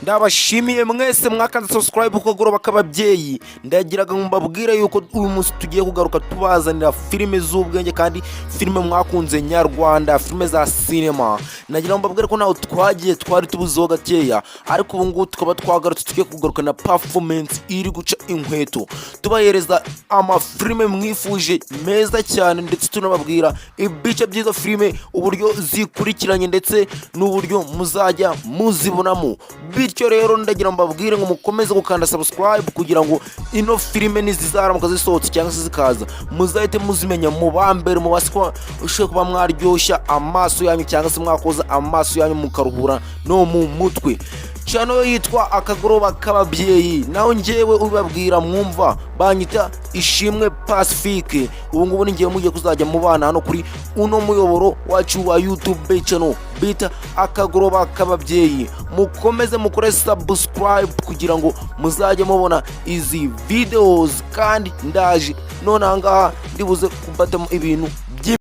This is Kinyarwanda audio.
Ndabashimiye mwese mwakanze subscribe ukagoroba kababyeyi. Ndagiraga mbabwire yuko uyu munsi tugiye kugaruka tubazanira filime z'ubwenge kandi filime mwakunze nyarwanda, filime za cinema. Nagira mbabwire ko naho twagiye twari tubuzeho gakeya, ariko ubu ngubu tukaba twagarutse tugiye kugaruka na performance iri guca inkweto, tubahereza amafilime mwifuje meza cyane, ndetse tunababwira ibice by'izo filime uburyo zikurikiranye ndetse n'uburyo muzajya muzibonamo. Bityo rero ndagira mbabwire ngo mukomeze gukanda subscribe kugira ngo ino filime nizizaramuka zisohotse cyangwa se zikaza muzahite muzimenya mu bambere, mu basiko ushobora kuba mwaryoshya amaso yanyu cyangwa se mwakoza amaso yanyu mukaruhura no mu mutwe. Channel yitwa akagoroba k'ababyeyi, naho njyewe ubabwira mwumva banyita Ishimwe Pacifique. Ubu ngubu ningiye mugiye kuzajya mubana hano kuri uno muyoboro wacu wa YouTube channel bita akagoroba k'ababyeyi. Mukomeze mukore subscribe kugira ngo muzajye mubona izi videos, kandi ndaje none ahangaha ndibuze kubatamo ibintu